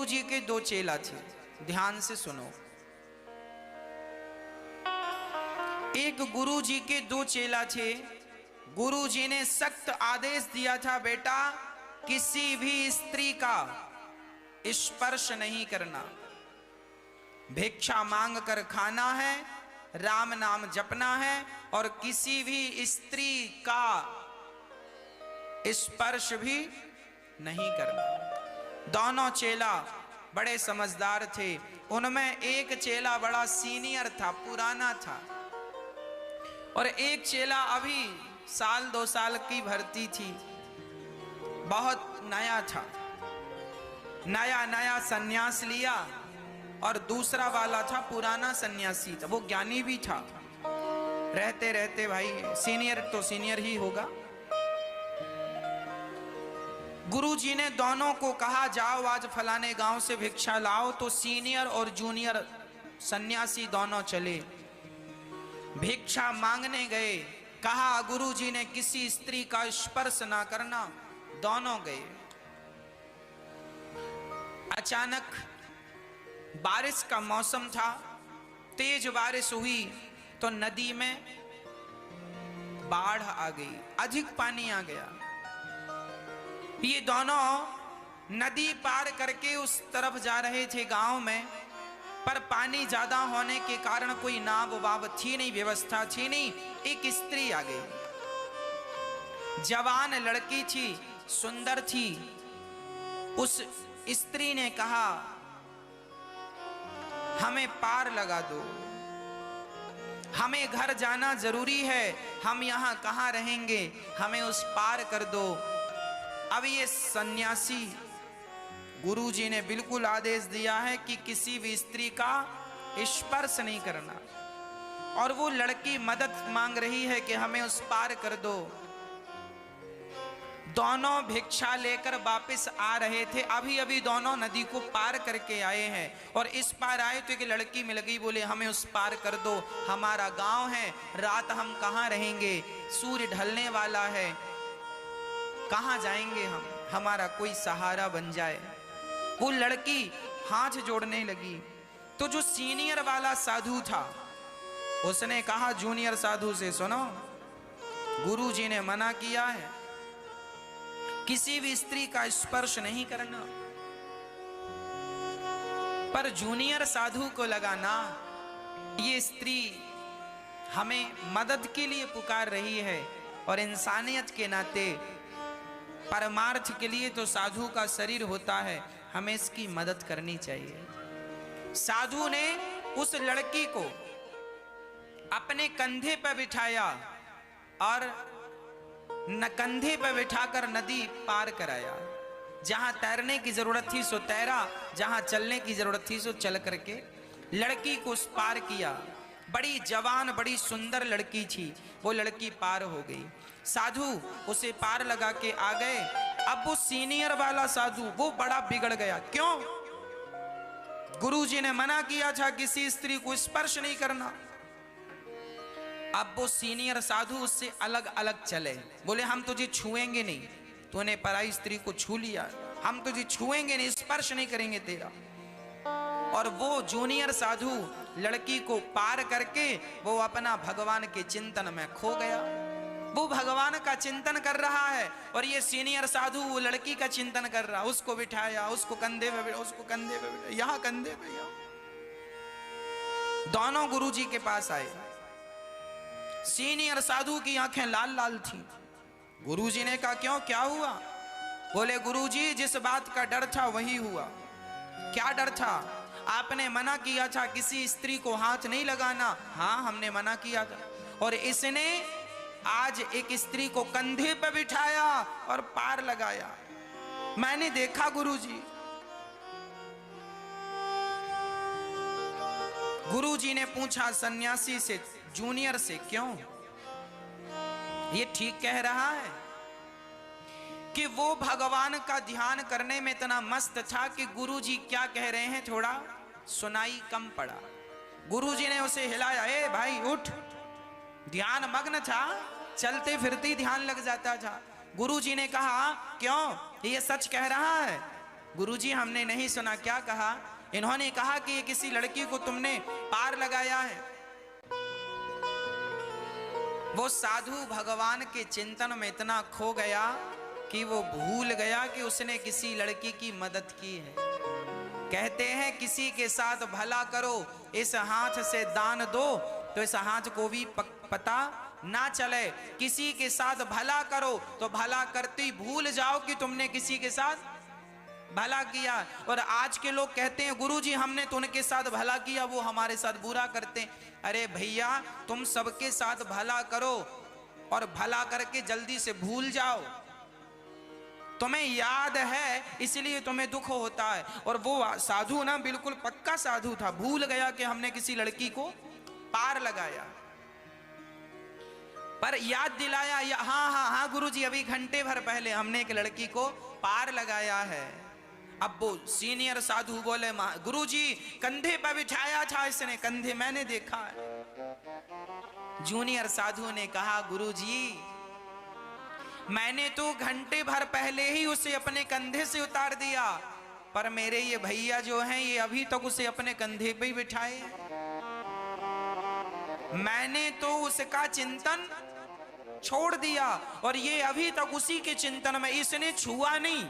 गुरुजी के दो चेला थे, ध्यान से सुनो। एक गुरुजी के दो चेला थे। गुरुजी ने सख्त आदेश दिया था, बेटा किसी भी स्त्री का स्पर्श नहीं करना, भिक्षा मांग कर खाना है, राम नाम जपना है और किसी भी स्त्री का स्पर्श भी नहीं करना। दोनों चेला बड़े समझदार थे। उनमें एक चेला बड़ा सीनियर था, पुराना था, और एक चेला अभी साल 2 साल की भर्ती थी, बहुत नया था, नया नया सन्यास लिया। और दूसरा वाला था पुराना सन्यासी था, वो ज्ञानी भी था। रहते रहते भाई सीनियर तो सीनियर ही होगा। गुरुजी ने दोनों को कहा, जाओ आज फलाने गांव से भिक्षा लाओ। तो सीनियर और जूनियर सन्यासी दोनों चले, भिक्षा मांगने गए। कहा गुरुजी ने किसी स्त्री का स्पर्श ना करना। दोनों गए। अचानक बारिश का मौसम था, तेज बारिश हुई तो नदी में बाढ़ आ गई, अधिक पानी आ गया। ये दोनों नदी पार करके उस तरफ जा रहे थे गांव में, पर पानी ज्यादा होने के कारण कोई नाव वाव थी नहीं, व्यवस्था थी नहीं। एक स्त्री आ गई, जवान लड़की थी, सुंदर थी। उस स्त्री ने कहा, हमें पार लगा दो, हमें घर जाना जरूरी है, हम यहां कहां रहेंगे, हमें उस पार कर दो। अब ये सन्यासी, गुरुजी ने बिल्कुल आदेश दिया है कि किसी भी स्त्री का स्पर्श नहीं करना, और वो लड़की मदद मांग रही है कि हमें उस पार कर दो। दोनों भिक्षा लेकर वापस आ रहे थे, अभी अभी दोनों नदी को पार करके आए हैं, और इस पार आए तो एक लड़की मिल गई, बोले हमें उस पार कर दो, हमारा गांव है, रात हम कहाँ रहेंगे, सूर्य ढलने वाला है, कहाँ जाएंगे हम, हमारा कोई सहारा बन जाए। वो लड़की हाथ जोड़ने लगी तो जो सीनियर वाला साधु था उसने कहा जूनियर साधु से, सुनो गुरुजी ने मना किया है किसी भी स्त्री का स्पर्श नहीं करना। पर जूनियर साधु को लगा ना, ये स्त्री हमें मदद के लिए पुकार रही है, और इंसानियत के नाते परमार्थ के लिए तो साधु का शरीर होता है, हमें इसकी मदद करनी चाहिए। साधु ने उस लड़की को अपने कंधे पर बिठाया और कंधे पर बिठाकर नदी पार कराया। जहां तैरने की जरूरत थी सो तैरा, जहां चलने की जरूरत थी सो चल करके लड़की को उस पार किया। बड़ी जवान बड़ी सुंदर लड़की थी, वो लड़की पार हो गई। साधु उसे पार लगा के आ गए। अब वो सीनियर वाला साधु वो बड़ा बिगड़ गया। क्यों? गुरुजी ने मना किया था किसी स्त्री को स्पर्श नहीं करना। अब वो सीनियर साधु उससे अलग अलग चले, बोले हम तुझे छुएंगे नहीं, तूने पराई स्त्री को छू लिया, हम तुझे छुएंगे नहीं, स्पर्श नहीं करेंगे तेरा। और वो जूनियर साधु लड़की को पार करके वो अपना भगवान के चिंतन में खो गया। वो भगवान का चिंतन कर रहा है और ये सीनियर साधु वो लड़की का चिंतन कर रहा। उसको बिठाया, उसको कंधे पे, उसको कंधे पे, यहां कंधे पे, यहां। दोनों गुरुजी के पास आए। सीनियर साधु की आंखें लाल लाल थी। गुरुजी ने कहा क्यों, क्या हुआ? बोले गुरुजी जिस बात का डर था वही हुआ। क्या डर था? आपने मना किया था किसी स्त्री को हाथ नहीं लगाना। हाँ हमने मना किया था, और इसने आज एक स्त्री को कंधे पर बिठाया और पार लगाया। मैंने देखा गुरुजी। गुरुजी ने पूछा सन्यासी से, जूनियर से, क्यों? ये ठीक कह रहा है कि वो भगवान का ध्यान करने में इतना मस्त था कि गुरुजी क्या कह रहे हैं थोड़ा सुनाई कम पड़ा। गुरुजी ने उसे हिलाया, ए भाई उठ। ध्यान मग्न था, चलते फिरते ध्यान लग जाता था। गुरुजी ने कहा क्यों, ये सच कह रहा है? गुरुजी हमने नहीं सुना, क्या कहा? इन्होंने कहा कि ये किसी लड़की को तुमने पार लगाया है। वो साधु भगवान के चिंतन में इतना खो गया कि वो भूल गया कि उसने किसी लड़की की मदद की है। कहते हैं किसी के साथ भला करो, इस हाथ से दान दो तो इस हाथ को भी पता ना चले। किसी के साथ भला करो तो भला करती भूल जाओ कि तुमने किसी के साथ भला किया। और आज के लोग कहते हैं गुरुजी हमने तो उनके साथ भला किया, वो हमारे साथ बुरा करते हैं। अरे भैया, तुम सबके साथ भला करो और भला करके जल्दी से भूल जाओ। तुम्हें याद है इसलिए तुम्हें दुख होता है। और वो साधु ना बिल्कुल पक्का साधु था, भूल गया कि हमने किसी लड़की को पार लगाया, पर याद दिलाया, हाँ हाँ हाँ गुरुजी अभी घंटे भर पहले हमने एक लड़की को पार लगाया है। अब वो सीनियर साधु बोले गुरुजी कंधे पर बिठाया था इसने, कंधे मैंने देखा है। जूनियर साधु ने कहा गुरुजी मैंने तो घंटे भर पहले ही उसे अपने कंधे से उतार दिया, पर मेरे ये भैया जो हैं ये अभी तक उसे अपने कंधे पे ही बिठाए। मैंने तो उसका चिंतन छोड़ दिया और ये अभी तक उसी के चिंतन में। इसने छुआ नहीं,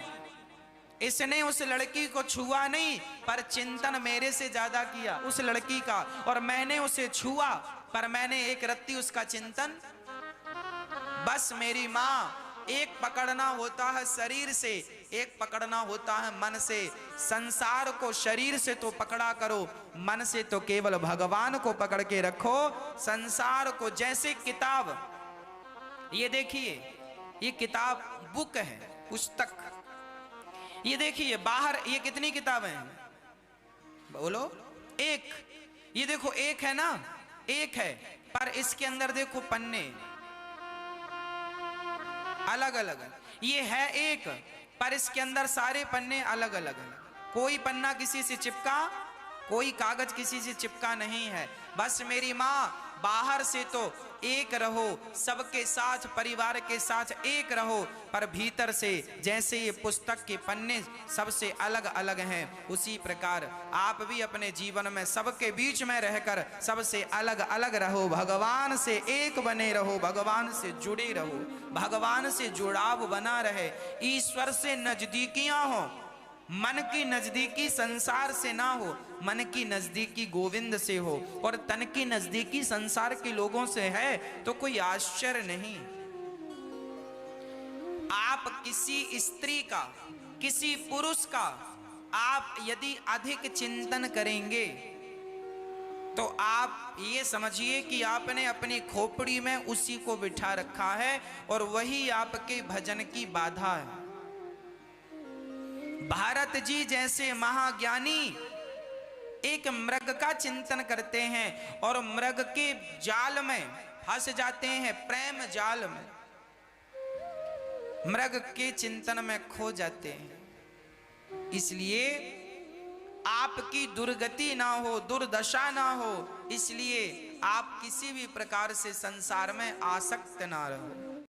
इसने उस लड़की को छुआ नहीं, पर चिंतन मेरे से ज्यादा किया उस लड़की का। और मैंने उसे छुआ पर मैंने एक रत्ती उसका चिंतन। बस मेरी माँ, एक पकड़ना होता है शरीर से, एक पकड़ना होता है मन से। संसार को शरीर से तो पकड़ा करो, मन से तो केवल भगवान को पकड़ के रखो। संसार को जैसे किताब, ये देखिए ये किताब बुक है, पुस्तक। ये देखिए बाहर ये कितनी किताबें हैं बोलो? एक। ये देखो एक है ना, एक है, पर इसके अंदर देखो पन्ने अलग अलग। ये है एक, पर इसके अंदर सारे पन्ने अलग अलग हैं। कोई पन्ना किसी से चिपका, कोई कागज किसी से चिपका नहीं है। बस मेरी माँ, बाहर से तो एक रहो, सबके साथ परिवार के साथ एक रहो, पर भीतर से जैसे ये पुस्तक के पन्ने सबसे अलग अलग हैं, उसी प्रकार आप भी अपने जीवन में सबके बीच में रहकर सबसे अलग अलग रहो। भगवान से एक बने रहो, भगवान से जुड़े रहो, भगवान से जुड़ाव बना रहे। ईश्वर से नजदीकियां हो, मन की नजदीकी संसार से ना हो, मन की नजदीकी गोविंद से हो। और तन की नजदीकी संसार के लोगों से है तो कोई आश्चर्य नहीं। आप किसी स्त्री का, किसी पुरुष का आप यदि अधिक चिंतन करेंगे तो आप ये समझिए कि आपने अपनी खोपड़ी में उसी को बिठा रखा है और वही आपके भजन की बाधा है। भारत जी जैसे महाज्ञानी एक मृग का चिंतन करते हैं और मृग के जाल में फंस जाते हैं, प्रेम जाल में, मृग के चिंतन में खो जाते हैं। इसलिए आपकी दुर्गति ना हो, दुर्दशा ना हो, इसलिए आप किसी भी प्रकार से संसार में आसक्त ना रहो।